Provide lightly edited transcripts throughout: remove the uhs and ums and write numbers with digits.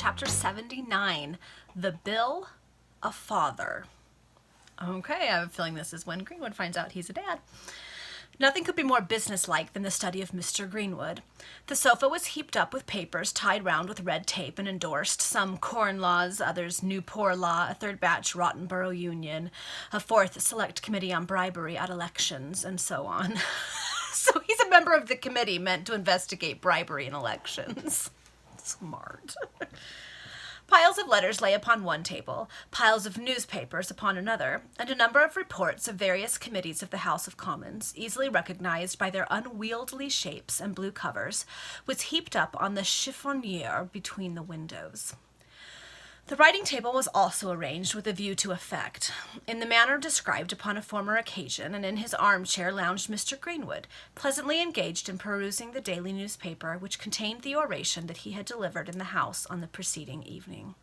chapter 79, The Bill, a Father. Okay, I have a feeling this is when Greenwood finds out he's a dad. Nothing could be more businesslike than the study of Mr. Greenwood. The sofa was heaped up with papers tied round with red tape and endorsed, some Corn Laws, others New Poor Law, a third batch Rottenborough Union, a fourth Select Committee on Bribery at Elections, and so on. So he's a member of the committee meant to investigate bribery in elections. Smart. Piles of letters lay upon one table, piles of newspapers upon another, and a number of reports of various committees of the House of Commons, easily recognized by their unwieldy shapes and blue covers, was heaped up on the chiffonier between the windows. The writing table was also arranged with a view to effect, in the manner described upon a former occasion, and in his armchair lounged Mr. Greenwood, pleasantly engaged in perusing the daily newspaper, which contained the oration that he had delivered in the House on the preceding evening.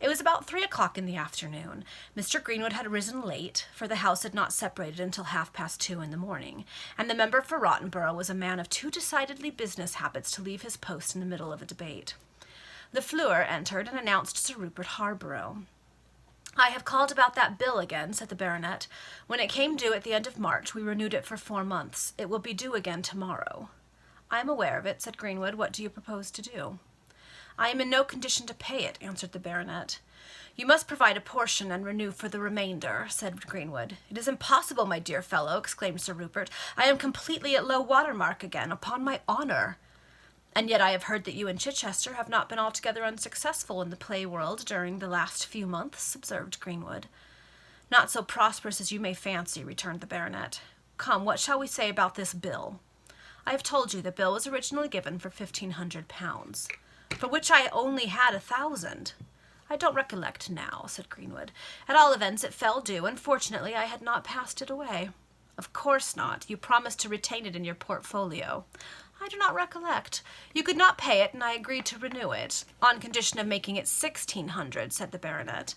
It was about 3 o'clock in the afternoon. Mr. Greenwood had risen late, for the House had not separated until 2:30 in the morning, and the member for Rottenborough was a man of too decidedly business habits to leave his post in the middle of a debate. Le Fleur entered and announced Sir Rupert Harborough. "I have called about that bill again," said the baronet. "When it came due at the end of March, we renewed it for 4 months. It will be due again tomorrow." "I am aware of it," said Greenwood. "What do you propose to do?" "I am in no condition to pay it," answered the baronet. "You must provide a portion and renew for the remainder," said Greenwood. "It is impossible, my dear fellow," exclaimed Sir Rupert. "I am completely at low water mark again, upon my honour." "And yet I have heard that you and Chichester have not been altogether unsuccessful in the play world during the last few months," observed Greenwood. "Not so prosperous as you may fancy," returned the baronet. "Come, what shall we say about this bill? I have told you the bill was originally given for £1,500, for which I only had 1,000. "I don't recollect now," said Greenwood. "At all events it fell due, and fortunately I had not passed it away." "Of course not. You promised to retain it in your portfolio." "I do not recollect. You could not pay it, and I agreed to renew it, on condition of making it 1,600, said the baronet.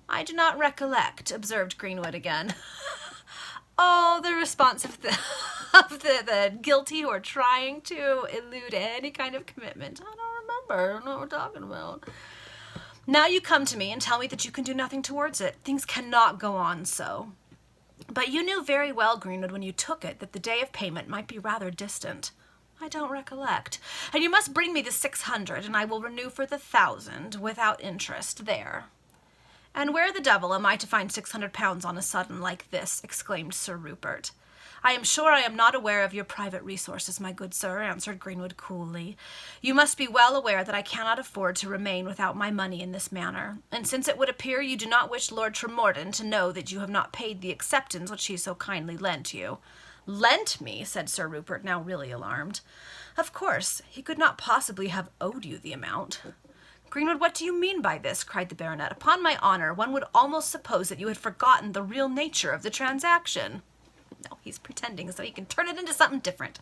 "I do not recollect," observed Greenwood again. Oh, the response of the guilty who are trying to elude any kind of commitment. "I don't remember. I don't know what we're talking about." "Now you come to me and tell me that you can do nothing towards it. Things cannot go on so." "But you knew very well, Greenwood, when you took it, that the day of payment might be rather distant." "I don't recollect. And you must bring me the 600, and I will renew for the 1,000, without interest, there." "And where the devil am I to find £600 on a sudden like this?" exclaimed Sir Rupert. "I am sure I am not aware of your private resources, my good sir," answered Greenwood coolly. "You must be well aware that I cannot afford to remain without my money in this manner, and since it would appear you do not wish Lord Tremorden to know that you have not paid the acceptance which he so kindly lent you—" "Lent me?" said Sir Rupert, now really alarmed. "Of course, he could not possibly have owed you the amount." "Greenwood, what do you mean by this?" cried the baronet. "Upon my honour, one would almost suppose that you had forgotten the real nature of the transaction." "No, he's pretending so he can turn it into something different."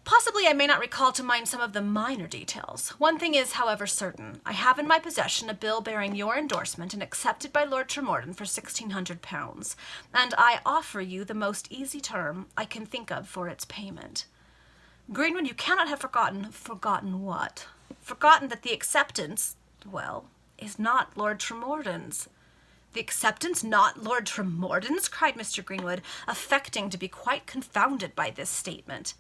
"Possibly I may not recall to mind some of the minor details. One thing is, however, certain. I have in my possession a bill bearing your endorsement and accepted by Lord Tremorden for £1,600, and I offer you the most easy term I can think of for its payment." "Greenwood, you cannot have forgotten—" "Forgotten what?" "Forgotten that the acceptance, well, is not Lord Tremorden's." "The acceptance not Lord Tremorden's?" cried Mr. Greenwood, affecting to be quite confounded by this statement.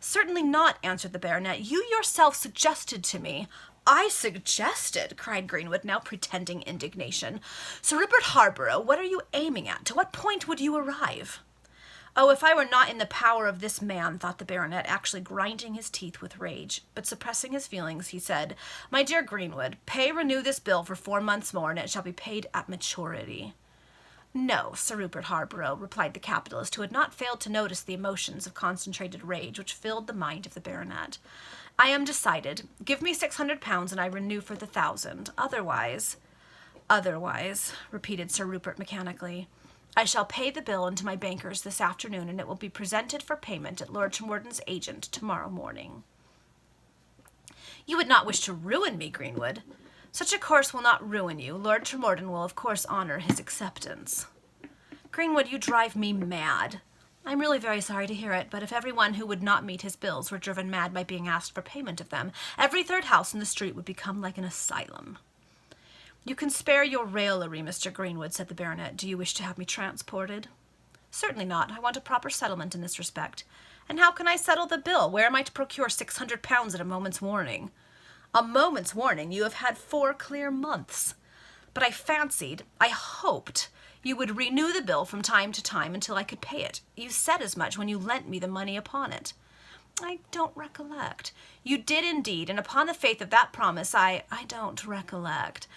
"Certainly not," answered the baronet. "You yourself suggested to me—" "I suggested!" cried Greenwood, now pretending indignation. "Sir Rupert Harborough, what are you aiming at? To what point would you arrive?" "Oh, if I were not in the power of this man," thought the baronet, actually grinding his teeth with rage. But suppressing his feelings, he said, "My dear Greenwood, renew this bill for 4 months more, and it shall be paid at maturity." "No, Sir Rupert Harborough," replied the capitalist, who had not failed to notice the emotions of concentrated rage which filled the mind of the baronet. "I am decided. Give me £600, and I renew for the 1,000. Otherwise—" "Otherwise," repeated Sir Rupert mechanically. "I shall pay the bill into my bankers this afternoon, and it will be presented for payment at Lord Tremorden's agent tomorrow morning." "You would not wish to ruin me, Greenwood?" "Such a course will not ruin you. Lord Tremorden will of course honour his acceptance." "Greenwood, you drive me mad." I'm really very sorry to hear it, but if everyone who would not meet his bills were driven mad by being asked for payment of them, every third house in the street would become like an asylum. You can spare your raillery, Mr. Greenwood, said the baronet. Do you wish to have me transported? Certainly not. I want a proper settlement in this respect. And how can I settle the bill? Where am I to procure £600 at a moment's warning? A moment's warning? You have had 4 clear months. But I hoped you would renew the bill from time to time until I could pay it. You said as much when you lent me the money upon it. I don't recollect. You did indeed, and upon the faith of that promise, I don't recollect.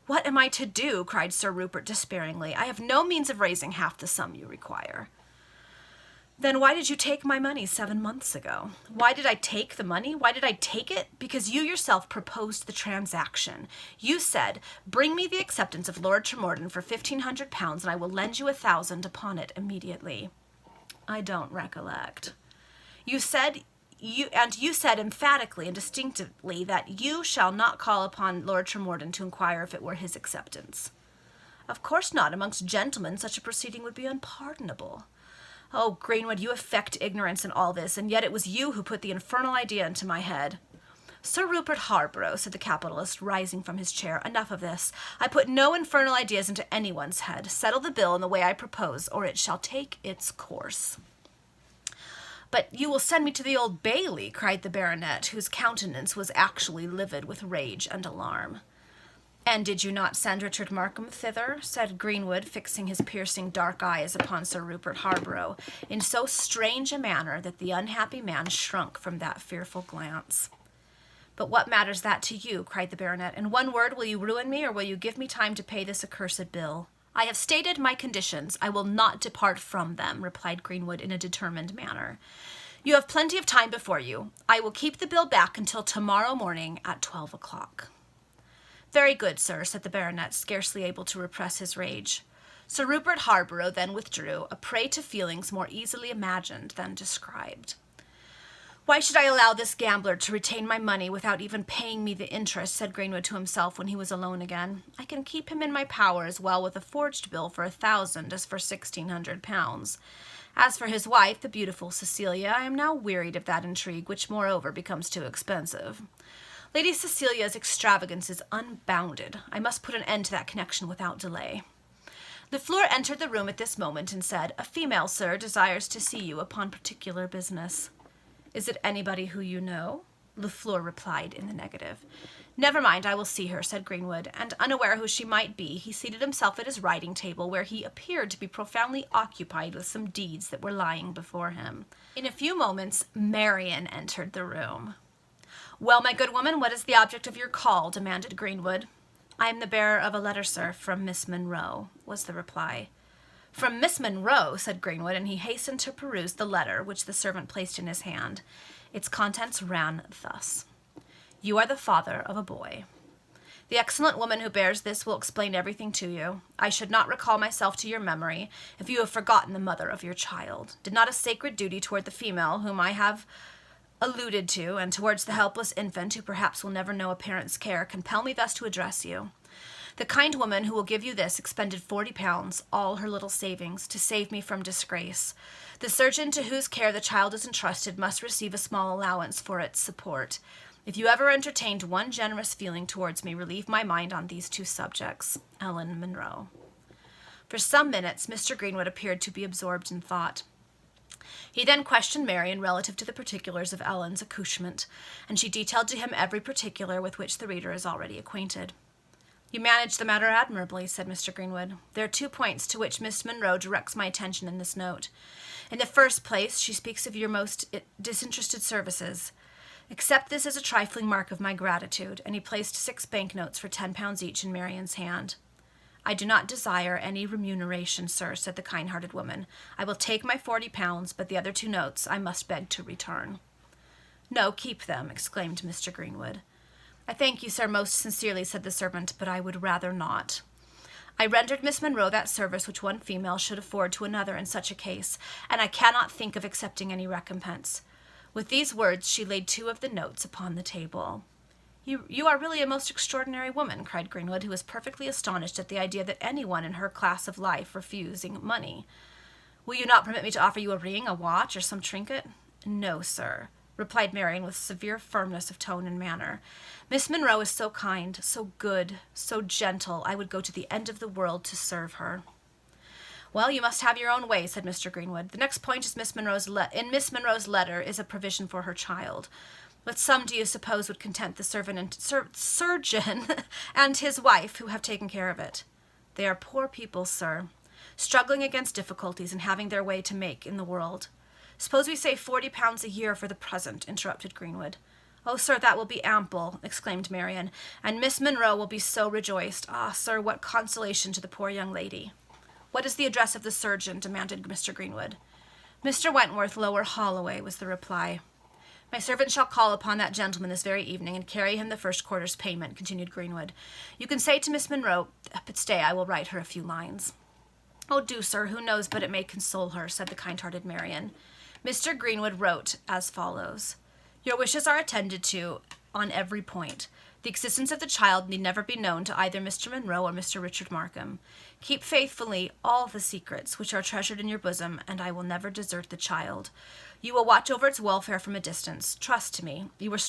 What am I to do? Cried Sir Rupert despairingly. I have no means of raising half the sum you require. Then why did you take my money 7 months ago? Why did I take the money? Why did I take it? Because you yourself proposed the transaction. You said, bring me the acceptance of Lord Tremorden for £1,500 and I will lend you 1,000 upon it immediately. I don't recollect. You said emphatically and distinctively that you shall not call upon Lord Tremorden to inquire if it were his acceptance. Of course not. Amongst gentlemen such a proceeding would be unpardonable. Oh, Greenwood, you affect ignorance in all this, and yet it was you who put the infernal idea into my head. Sir Rupert Harborough, said the capitalist, rising from his chair, enough of this. I put no infernal ideas into anyone's head. Settle the bill in the way I propose, or it shall take its course. But you will send me to the Old Bailey, cried the baronet, whose countenance was actually livid with rage and alarm. And did you not send Richard Markham thither? Said Greenwood, fixing his piercing dark eyes upon Sir Rupert Harborough in so strange a manner that the unhappy man shrunk from that fearful glance. But what matters that to you? Cried the baronet. In one word, will you ruin me, or will you give me time to pay this accursed bill? I have stated my conditions. I will not depart from them, replied Greenwood in a determined manner. You have plenty of time before you. I will keep the bill back until tomorrow morning at 12 o'clock. Very good, sir, said the baronet, scarcely able to repress his rage. Sir Rupert Harborough then withdrew, a prey to feelings more easily imagined than described. Why should I allow this gambler to retain my money without even paying me the interest, said Greenwood to himself when he was alone again. I can keep him in my power as well with a forged bill for 1,000 as for £1,600. As for his wife, the beautiful Cecilia, I am now wearied of that intrigue, which moreover becomes too expensive. Lady Cecilia's extravagance is unbounded. I must put an end to that connection without delay. Lafleur entered the room at this moment and said, A female, sir, desires to see you upon particular business. Is it anybody who you know? Lafleur replied in the negative. Never mind, I will see her, said Greenwood, and unaware who she might be, he seated himself at his writing table, where he appeared to be profoundly occupied with some deeds that were lying before him. In a few moments, Marian entered the room. Well, my good woman, what is the object of your call? Demanded Greenwood. I am the bearer of a letter, sir, from Miss Monroe, was the reply. From Miss Monroe, said Greenwood, and he hastened to peruse the letter which the servant placed in his hand. Its contents ran thus. You are the father of a boy. The excellent woman who bears this will explain everything to you. I should not recall myself to your memory if you have forgotten the mother of your child. Did not a sacred duty toward the female whom I have alluded to, and towards the helpless infant who perhaps will never know a parent's care, compel me thus to address you? The kind woman who will give you this expended £40, all her little savings, to save me from disgrace. The surgeon to whose care the child is entrusted must receive a small allowance for its support. If you ever entertained one generous feeling towards me, relieve my mind on these 2 subjects. Ellen Monroe. For some minutes, Mr. Greenwood appeared to be absorbed in thought. He then questioned Marian relative to the particulars of Ellen's accouchement, and she detailed to him every particular with which the reader is already acquainted. You manage the matter admirably, said Mr. Greenwood. There are 2 points to which Miss Monroe directs my attention in this note. In the first place, she speaks of your most disinterested services. Accept this as a trifling mark of my gratitude, and he placed 6 banknotes for £10 each in Marian's hand. I do not desire any remuneration, sir, said the kind-hearted woman. I will take my £40, but the other 2 notes I must beg to return. No, keep them, exclaimed Mr. Greenwood. I thank you, sir, most sincerely, said the servant, but I would rather not. I rendered Miss Monroe that service which one female should afford to another in such a case, and I cannot think of accepting any recompense. With these words she laid 2 of the notes upon the table. You are really a most extraordinary woman, cried Greenwood, who was perfectly astonished at the idea that anyone in her class of life refusing money. Will you not permit me to offer you a ring, a watch, or some trinket? No, sir, replied Marian with severe firmness of tone and manner. Miss Monroe is so kind, so good, so gentle, I would go to the end of the world to serve her. Well, you must have your own way, said Mr. Greenwood. The next point is in Miss Monroe's letter is a provision for her child. What sum do you suppose would content the surgeon and his wife who have taken care of it? They are poor people, sir, struggling against difficulties and having their way to make in the world. Suppose we say £40 a year for the present, interrupted Greenwood. Oh, sir, that will be ample, exclaimed Marian, and Miss Monroe will be so rejoiced. Ah, sir, what consolation to the poor young lady. What is the address of the surgeon? Demanded Mr. Greenwood. Mr. Wentworth, Lower Holloway, was the reply. My servant shall call upon that gentleman this very evening and carry him the first quarter's payment, continued Greenwood. You can say to Miss Monroe, but stay, I will write her a few lines. Oh, do, sir, who knows but it may console her, said the kind-hearted Marian. Mr. Greenwood wrote as follows. Your wishes are attended to on every point. The existence of the child need never be known to either Mr. Monroe or Mr. Richard Markham. Keep faithfully all the secrets which are treasured in your bosom, and I will never desert the child. You will watch over its welfare from a distance. Trust to me. You were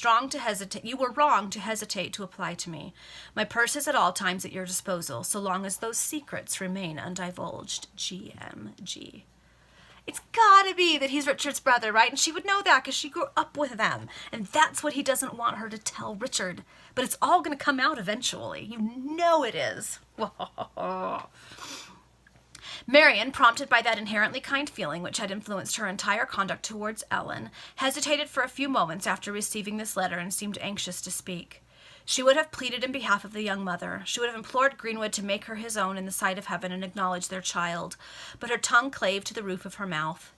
wrong to hesitate to apply to me. My purse is at all times at your disposal, so long as those secrets remain undivulged. G.M.G. It's gotta be that he's Richard's brother, right? And she would know that because she grew up with them. And that's what he doesn't want her to tell Richard. But it's all gonna come out eventually. You know it is. Marian, prompted by that inherently kind feeling which had influenced her entire conduct towards Ellen, hesitated for a few moments after receiving this letter and seemed anxious to speak. She would have pleaded in behalf of the young mother. She would have implored Greenwood to make her his own in the sight of heaven and acknowledge their child, but her tongue clave to the roof of her mouth,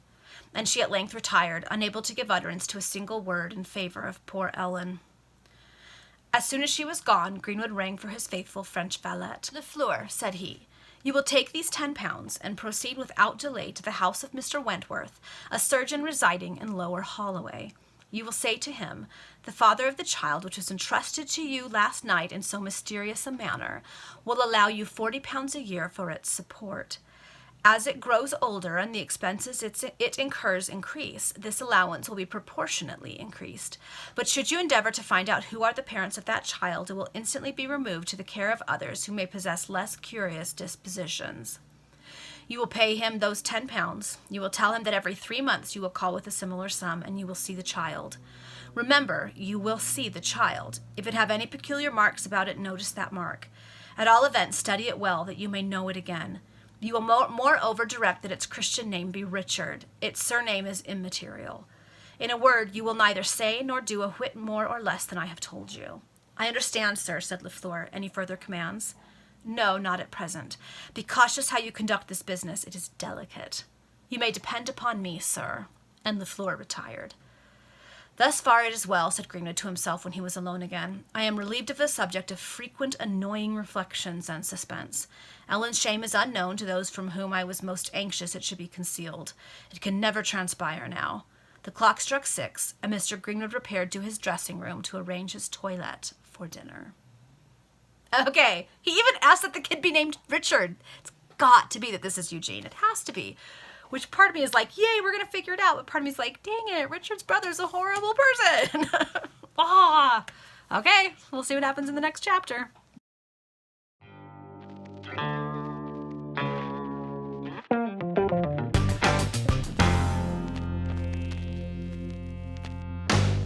and she at length retired, unable to give utterance to a single word in favor of poor Ellen. As soon as she was gone, Greenwood rang for his faithful French valet. Lefleur, said he, you will take these £10 and proceed without delay to the house of Mr. Wentworth, a surgeon residing in Lower Holloway. You will say to him, the father of the child which was entrusted to you last night in so mysterious a manner will allow you £40 a year for its support. As it grows older and the expenses it incurs increase, this allowance will be proportionately increased. But should you endeavor to find out who are the parents of that child, it will instantly be removed to the care of others who may possess less curious dispositions. You will pay him those £10. You will tell him that every 3 months you will call with a similar sum, and you will see the child. Remember, you will see the child. If it have any peculiar marks about it, notice that mark. At all events, study it well, that you may know it again. You will moreover direct that its Christian name be Richard. Its surname is immaterial. In a word, you will neither say nor do a whit more or less than I have told you. I understand, sir, said Lefleur. Any further commands? No, not at present. Be cautious how you conduct this business. It is delicate. You may depend upon me, sir. And Lefleur retired. Thus far it is well, said Greenwood to himself when he was alone again. I am relieved of the subject of frequent annoying reflections and suspense. Ellen's shame is unknown to those from whom I was most anxious it should be concealed. It can never transpire now. The clock struck 6, and Mr. Greenwood repaired to his dressing-room to arrange his toilette for dinner. Okay, he even asked that the kid be named Richard. It's got to be that this is Eugene. It has to be. Which part of me is like, yay, we're going to figure it out. But part of me is like, dang it, Richard's brother's a horrible person. Okay, we'll see what happens in the next chapter.